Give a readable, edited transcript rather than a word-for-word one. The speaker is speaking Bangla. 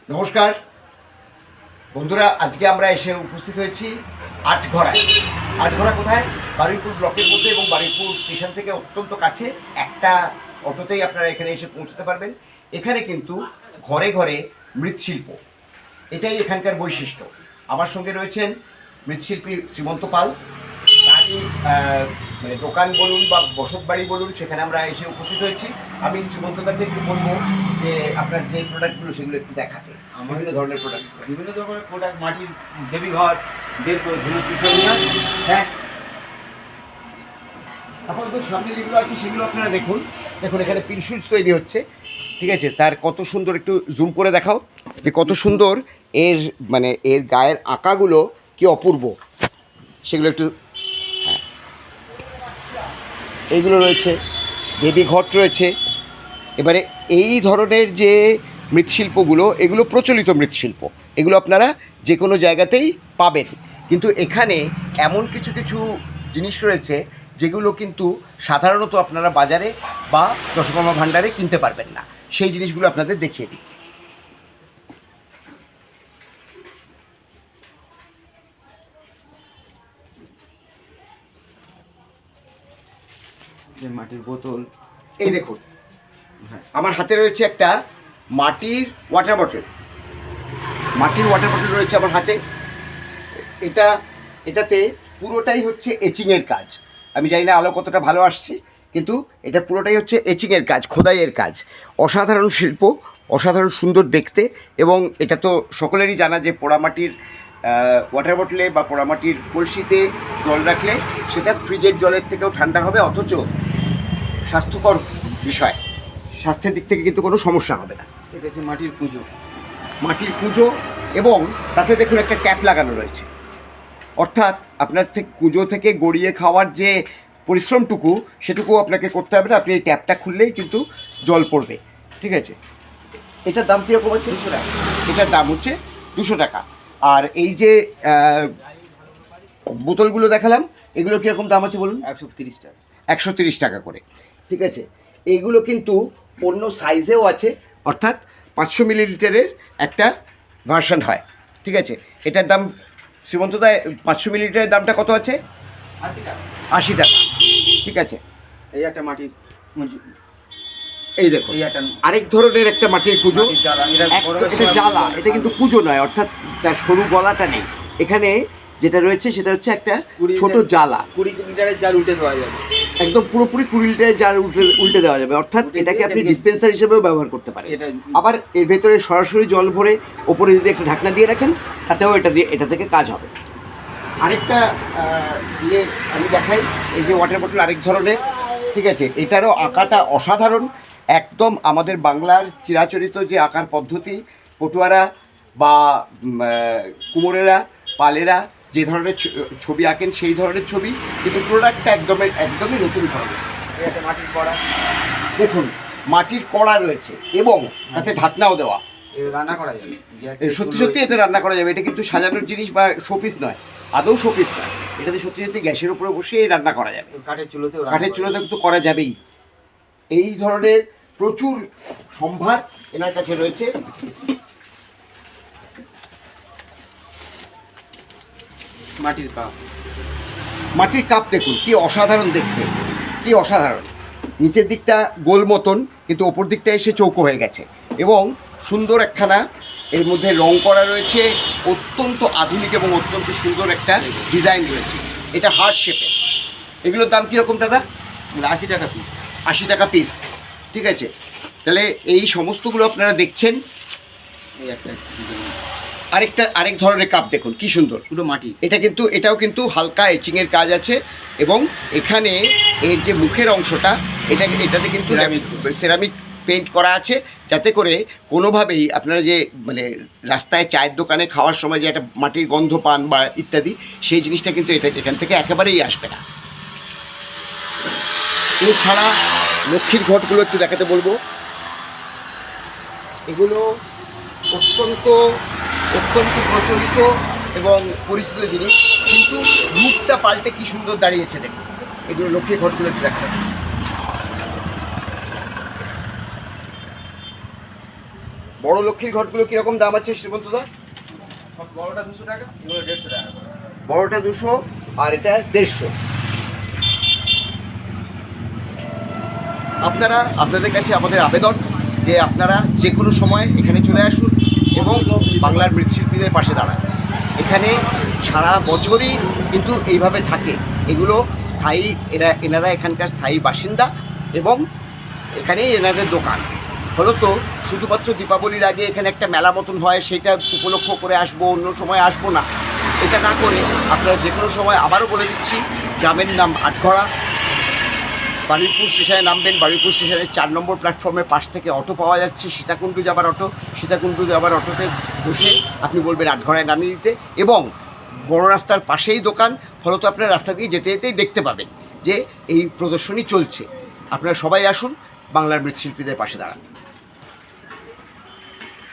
নমস্কার বন্ধুরা, আজকে আমরা এসে উপস্থিত হয়েছি আটঘরায়। আটঘরা কোথায়? বারুইপুর ব্লকের মধ্যে এবং বারুইপুর স্টেশন থেকে অত্যন্ত কাছে। একটা অটোতেই আপনারা এখানে এসে পৌঁছতে পারবেন। এখানে কিন্তু ঘরে ঘরে মৃৎশিল্প, এটাই এখানকার বৈশিষ্ট্য। আমার সঙ্গে রয়েছেন মৃৎশিল্পী শ্রীমন্ত পাল। তারই মানে দোকান বলুন বা বসত বাড়ি বলুন, সেখানে আমরা এসে উপস্থিত হয়েছি। আমি শ্রীমন্তদাকে একটু বলবো যে আপনার যে প্রোডাক্টগুলো সেগুলো একটু দেখাতে। বিভিন্ন ধরনের প্রোডাক্ট মাটির দেবীঘর হ্যাঁ, আপাতত সামনে যেগুলো আছে সেগুলো আপনারা দেখুন। দেখুন এখানে পিলশুলস তৈরি হচ্ছে, ঠিক আছে? তার কত সুন্দর, একটু জুম করে দেখাও যে কত সুন্দর এর মানে এর গায়ের আঁকাগুলো কি অপূর্ব, সেগুলো একটু। হ্যাঁ, এইগুলো রয়েছে, দেবী ঘট রয়েছে। এবারে এই ধরনের যে মৃৎশিল্পগুলো, এগুলো প্রচলিত মৃৎশিল্প, এগুলো আপনারা যে কোনো জায়গাতেই পাবেন। কিন্তু এখানে এমন কিছু কিছু জিনিস রয়েছে যেগুলো কিন্তু সাধারণত আপনারা বাজারে বা দশকর্মা ভাণ্ডারে কিনতে পারবেন না। সেই জিনিসগুলো আপনাদের দেখিয়ে দিই। মাটির বোতল। এই দেখুন, আমার হাতে রয়েছে একটা মাটির ওয়াটার বটল। মাটির ওয়াটার বটল রয়েছে আমার হাতে। এটাতে পুরোটাই হচ্ছে এচিংয়ের কাজ। আমি জানি না আলো কতটা ভালো আসছে, কিন্তু এটা পুরোটাই হচ্ছে এচিংয়ের কাজ, খোদাইয়ের কাজ। অসাধারণ শিল্প, অসাধারণ সুন্দর দেখতে। এবং এটা তো সকলেরই জানা যে পোড়ামাটির ওয়াটার বটলে বা পোড়ামাটির কলসিতে জল রাখলে সেটা ফ্রিজের জলের থেকেও ঠান্ডা হবে, অথচ স্বাস্থ্যকর বিষয়, স্বাস্থ্যের দিক থেকে কিন্তু কোনো সমস্যা হবে না। এটা হচ্ছে মাটির পুজো। মাটির পুজো, এবং তাতে দেখুন একটা ট্যাপ লাগানো রয়েছে। অর্থাৎ আপনার পুজো থেকে গড়িয়ে খাওয়ার যে পরিশ্রমটুকু, সেটুকু আপনাকে করতে হবে না। আপনি এই ট্যাপটা খুললেই কিন্তু জল পড়বে, ঠিক আছে? এটার দাম কীরকম আছে? 200 টাকা। এটার দাম হচ্ছে 200 টাকা। আর এই যে বোতলগুলো দেখালাম, এগুলো কীরকম দাম আছে বলুন? 130 টাকা। 130 টাকা করে, ঠিক আছে? এইগুলো কিন্তু অন্য সাইজেও আছে, অর্থাৎ 500 মিলিলিটারের একটা ভার্সন হয়, ঠিক আছে? এটার দাম শ্রীমন্তদা, 500 মিলিলিটারের দামটা কত আছে? 80 টাকা। 80 টাকা, ঠিক আছে? এই একটা মাটির এই দেখো, এই একটা আরেক ধরনের একটা মাটির পুজো। জ্বালা। এটা জ্বালা, এটা কিন্তু পুজো নয়, অর্থাৎ তার সরু গলাটা নেই। এখানে যেটা রয়েছে সেটা হচ্ছে একটা ছোট জ্বালা। 20 লিটারের জাল উল্টে দেওয়া যাবে, একদম পুরোপুরি 20 লিটারের জার উল্টে দেওয়া যাবে। অর্থাৎ এটাকে আপনি ডিসপেন্সার হিসেবেও ব্যবহার করতে পারেন। আবার এর ভেতরে সরাসরি জল ভরে ওপরে যদি একটা ঢাকনা দিয়ে রাখেন, তাতেও এটা থেকে কাজ হবে। আরেকটা আমি দেখাই, এই যে ওয়াটার বটল আরেক ধরনের, ঠিক আছে? এটারও আঁকাটা অসাধারণ। একদম আমাদের বাংলার চিরাচরিত যে আঁকার পদ্ধতি, পটুয়ারা বা কুমোরেরা, পালেরা যে ধরনের ছবি আঁকেন, সেই ধরনের ছবি, কিন্তু প্রোডাক্টটা একদমই নতুন ধরনের। একটা মাটির কড়া। দেখুন, মাটির কড়া রয়েছে এবং তাতে ঢাকনাও দেওয়া। রান্না করা যাবে, সত্যি সত্যি এটা রান্না করা যাবে। এটা কিন্তু সাজানোর জিনিস বা শোপিস নয়, আদৌ শোপিস নয়। এটাতে সত্যি সত্যি গ্যাসের উপরে বসিয়ে রান্না করা যাবে। কাঠের চুলোতে তো করা যাবেই। এই ধরনের প্রচুর সম্ভার এনার কাছে রয়েছে। মাটির কাপ দেখুন, কি অসাধারণ দেখতে, কি অসাধারণ। নিচের দিকটা গোল মতন, কিন্তু ওপর দিকটা এসে চৌকো হয়ে গেছে, এবং সুন্দর একখানা এর মধ্যে রং করা রয়েছে। অত্যন্ত আধুনিক এবং অত্যন্ত সুন্দর একটা ডিজাইন রয়েছে। এটা হার্ট শেপে। এগুলোর দাম কীরকম দাদা? 80 টাকা পিস। 80 টাকা পিস, ঠিক আছে? তাহলে এই সমস্তগুলো আপনারা দেখছেন। এই একটা আরেক ধরনের কাপ দেখুন, কি সুন্দর, পুরো মাটি। এটাও কিন্তু হালকা এচিংয়ের কাজ আছে, এবং এখানে এর যে মুখের অংশটা, এটাতে কিন্তু সেরামিক পেইন্ট করা আছে, যাতে করে কোনোভাবেই আপনারা যে মানে রাস্তায় চায়ের দোকানে খাওয়ার সময় যে একটা মাটির গন্ধ পান বা ইত্যাদি, সেই জিনিসটা কিন্তু এখান থেকে একেবারেই আসবে না। এছাড়া লক্ষ্মীর ঘটগুলো একটু দেখাতে বলবো। এগুলো অত্যন্ত প্রচলিত এবং পরিচিত জিনিস, কিন্তু রূপটা পাল্টে কি সুন্দর দাঁড়িয়েছে দেখুন। এগুলো লক্ষ্মীর ঘটগুলো একটু দেখা বড় লক্ষ্মীর ঘটগুলো কীরকম দাম আছে শ্রীমন্তদা? সব বড়টা 200 টাকা, এগুলো 150 টাকা করে। বড়টা 200 আর এটা 150। আপনাদের কাছে আমাদের আবেদন যে আপনারা যে কোনো সময় এখানে চলে আসুন এবং বাংলার মৃৎশিল্পীদের পাশে দাঁড়ান। এখানে সারা বছরই কিন্তু এইভাবে থাকে, এগুলো স্থায়ী, এনারা এখানকার স্থায়ী বাসিন্দা এবং এখানেই এনাদের দোকান। ফলত শুধুমাত্র দীপাবলির আগে এখানে একটা মেলা মতন হয়, সেটা উপলক্ষ করে আসবো, অন্য সময় আসবো না, এটা না করে আপনারা যে কোনো সময়, আবারও বলে দিচ্ছি, গ্রামের নাম আটঘরা, বারুইপুর স্টেশনে নামবেন। বারুইপুর স্টেশনের 4 নম্বর প্ল্যাটফর্মের পাশ থেকে অটো পাওয়া যাচ্ছে, সীতাকুণ্ডু যাবার অটো। সীতাকুণ্ডু যাবার অটোতে বসে আপনি বলবেন আটঘরায় নামিয়ে দিতে, এবং বড় রাস্তার পাশেই দোকান। ফলত আপনার রাস্তা দিয়ে যেতে যেতেই দেখতে পাবেন যে এই প্রদর্শনী চলছে। আপনারা সবাই আসুন, বাংলার মৃৎশিল্পীদের পাশে দাঁড়ান।